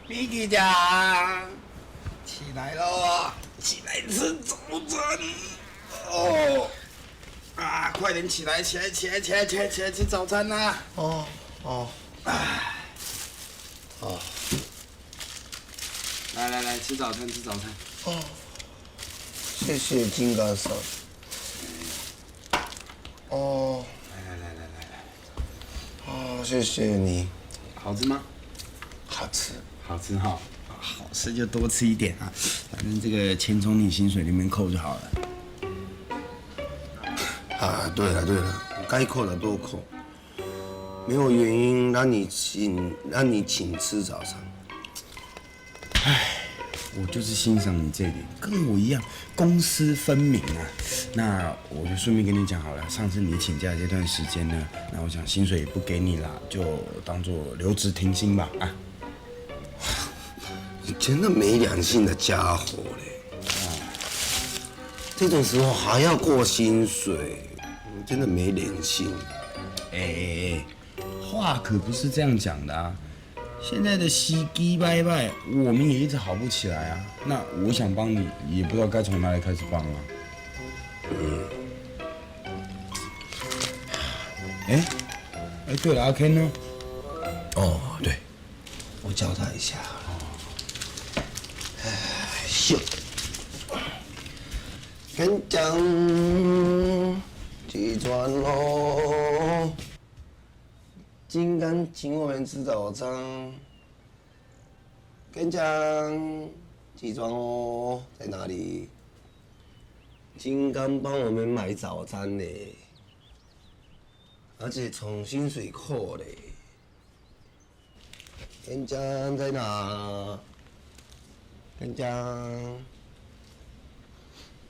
米奇家，起来喽！起来吃早餐。哦，啊，快点起来，起来吃早餐呐！哦，来，吃早餐。哦，谢谢金刚嫂。哦，来。哦，谢谢你。好吃吗？好吃。好吃哈，好吃就多吃一点啊，反正这个钱从你薪水里面扣就好了。啊，对了，该扣的都扣，没有原因让你请吃早餐。我就是欣赏你这一点，跟我一样公私分明啊。那我就顺便跟你讲好了，上次你请假这段时间呢，那我想薪水也不给你啦，就当做留职停薪吧啊。你真的没良心的家伙嘞！这种时候还要过薪水，你真的没良心。话可不是这样讲的啊。现在的西基拜拜，我们也一直好不起来啊。那我想帮你，也不知道该从哪里开始帮啊。对了，阿 Ken 呢？哦，对，我教他一下。秀，跟讲起床喽！金刚请我们吃早餐。跟讲起床哦，在哪里？金刚帮我们买早餐呢，而且从薪水扣嘞。跟讲在哪？跟讲，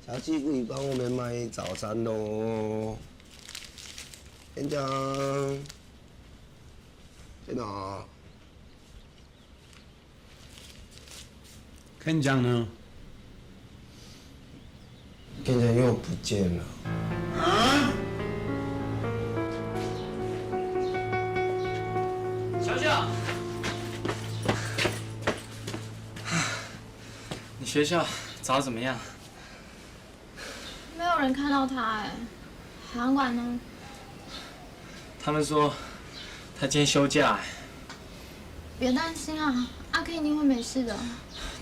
小气鬼帮我们买早餐喽。跟讲，在哪？跟讲呢？跟讲又不见了。小小，你学校找得怎么样？没有人看到他哎，海洋馆呢？他们说他今天休假哎。别担心啊，阿 K 一定会没事的。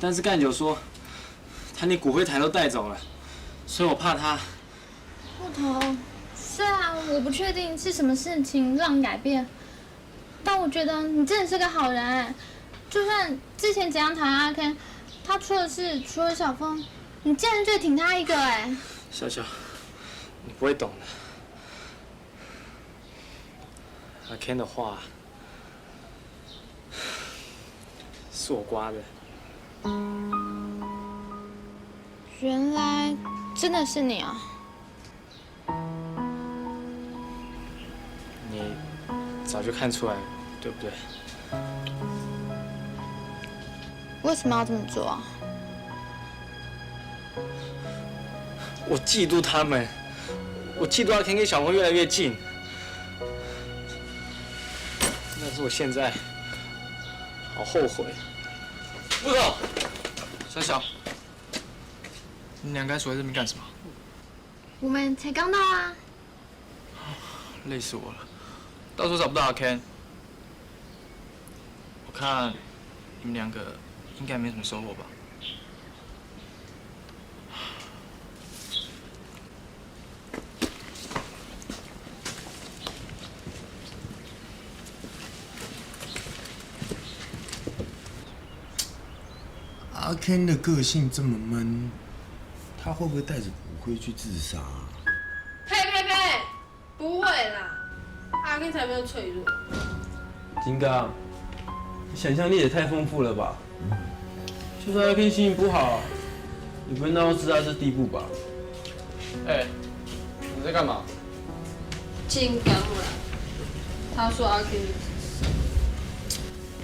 但是干九说他连骨灰坛都带走了，所以我怕他。木头，虽然我不确定是什么事情让你改变，但我觉得你真的是个好人哎。就算之前怎样讨厌阿 K， 他出了事，除了小峰，你竟然就挺他一个哎。小小，你不会懂的。阿 Ken 的话是我刮的。原来真的是你啊！你早就看出来，对不对？为什么要这么做啊？我嫉妒他们，我嫉妒阿 Ken 跟小峰越来越近。但是我现在好后悔。木头，小小，你俩该锁在这边干什么？我们才刚到啊！累死我了，到处找不到阿 Ken。我看你们两个应该没什么收获吧？阿 Ken 的个性这么闷，他会不会带着骨灰去自杀啊？呸！不会啦，阿 Ken 才没有脆弱。金刚，你想象力也太丰富了吧？就算阿 Ken 心情不好，也不会闹到自杀这地步吧？你在干嘛？金刚啦，他说阿 Ken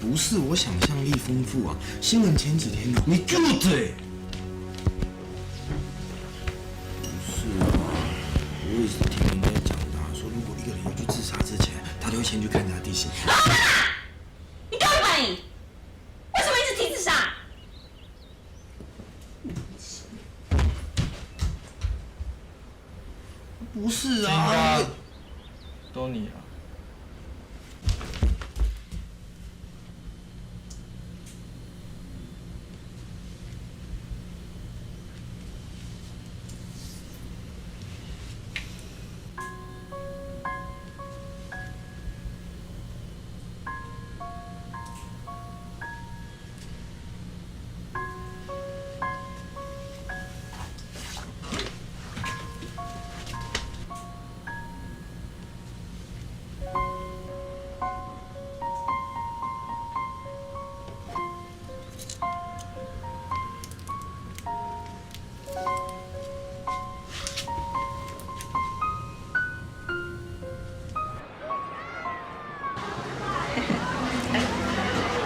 不是我想象力丰富啊，新闻前几天你住嘴！不是啊，我也是听人家讲的啊，说如果一个人要去自杀之前，他都会先去看一下地形。你干嘛反应？为什么一直提不是金啊刚，，都你啊！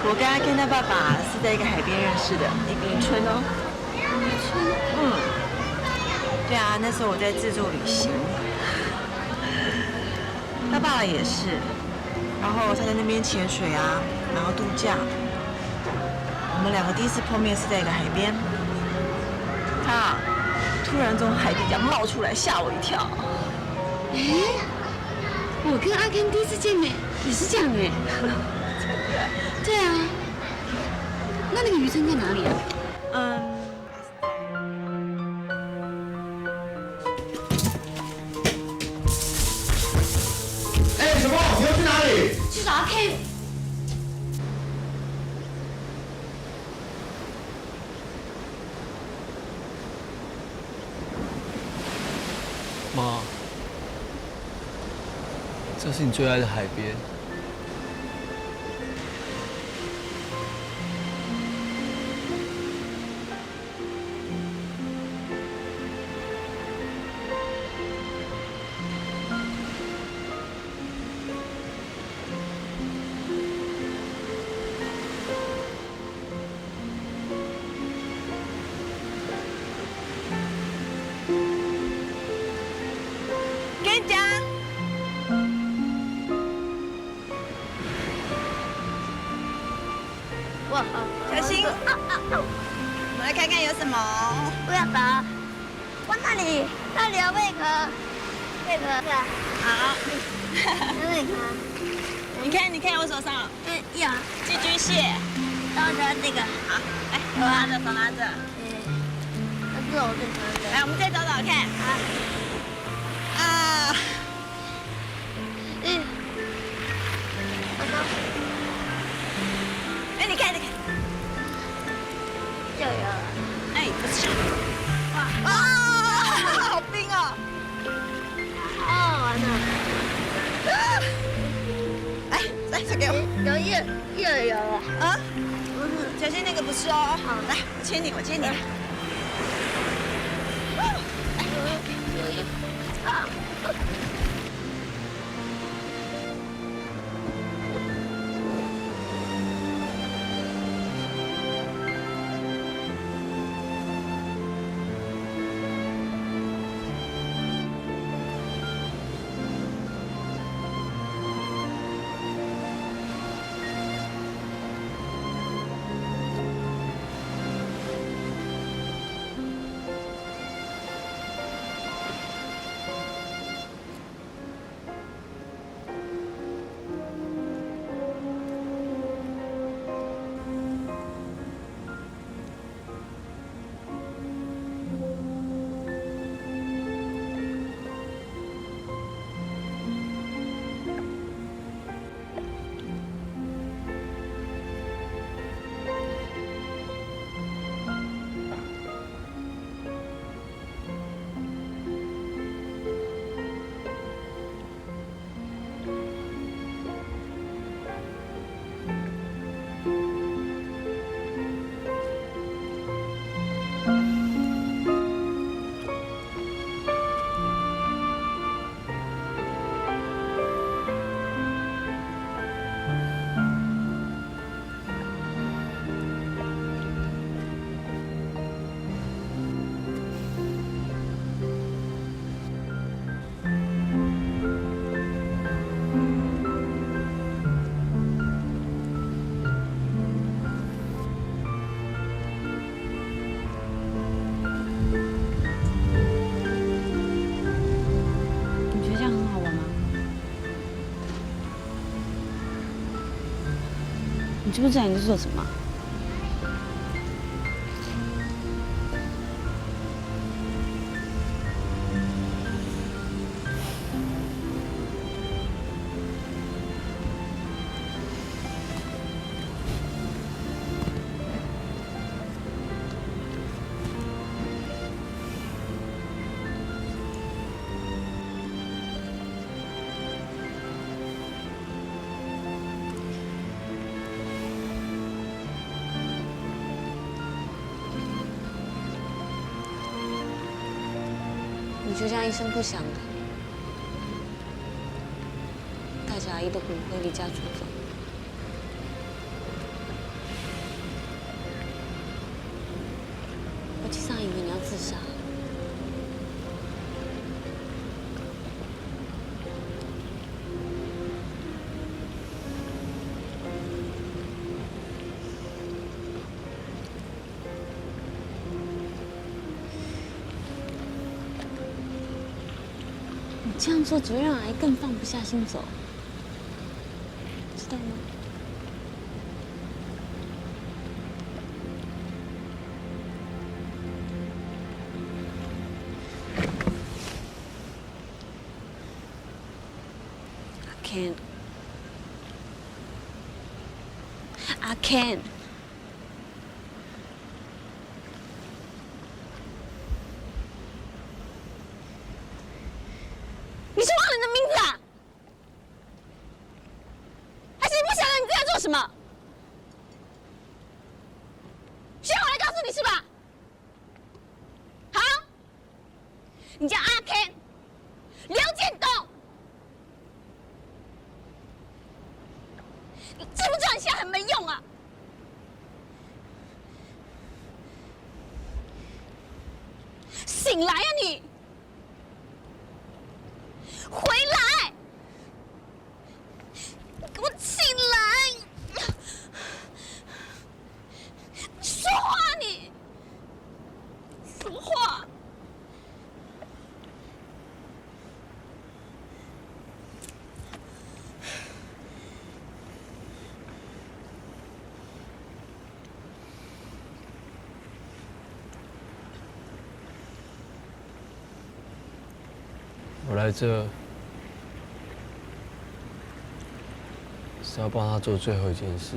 我跟阿 Ken 他爸爸是在一个海边认识的，一个渔村哦。渔村？对啊，那时候我在自助旅行，他爸爸也是，然后他在那边潜水啊，然后度假。我们两个第一次碰面是在一个海边，他突然从海底这样冒出来，吓我一跳。我跟阿 Ken 第一次见面也是这样哎。对啊，那个渔村在哪里啊？哎，什么？你要去哪里？去找阿 Ken。妈，这是你最爱的海边。跟你讲，哇，小心！我们来看看有什么。不要打！我那里有贝壳是吧？好，有贝壳。你看我手上有。寄居蟹。然后这个。好，来，手拿着，手拿着。这是我最喜欢的。来，我们再找找看。啊。哎，你看，就有了。哎，不是。哇，好冰哦！好好玩哦。来，这给我。又有了。啊？小心那个不是哦。好，来，我牵你。你知不知道你在做什么？你就这样一声不响的，带着阿姨的骨灰离家出走。我其实还以为你要自杀。你这样做只会让阿姨更放不下心走，知道吗？I can't. 你是忘了你的名字啊？还是你不晓得你自己在做什么？需要我来告诉你是吧？好，你叫阿 Ken， 刘建东。你知不知道你现在很没用啊？醒来啊你！回来！给我起来！说话你！说话！我来这是要帮他做最后一件事。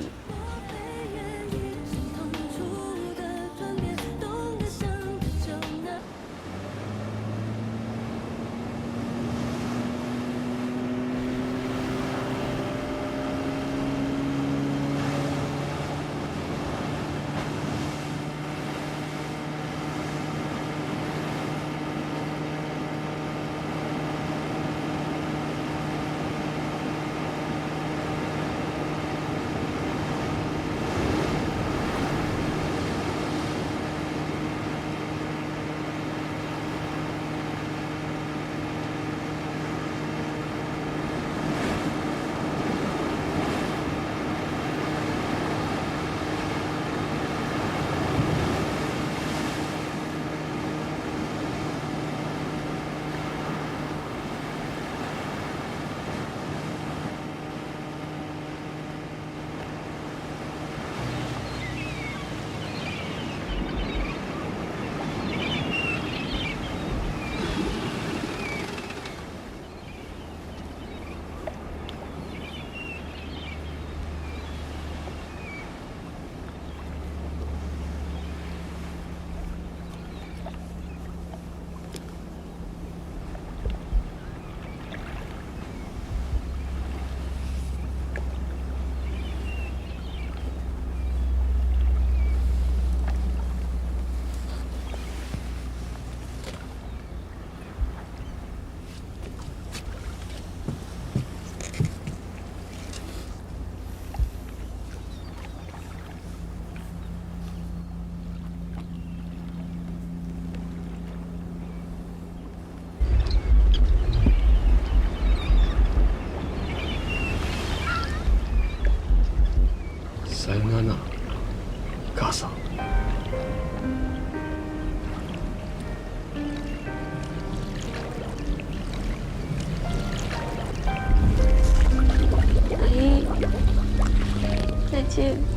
さよなら、母さん。阿姨，对。见。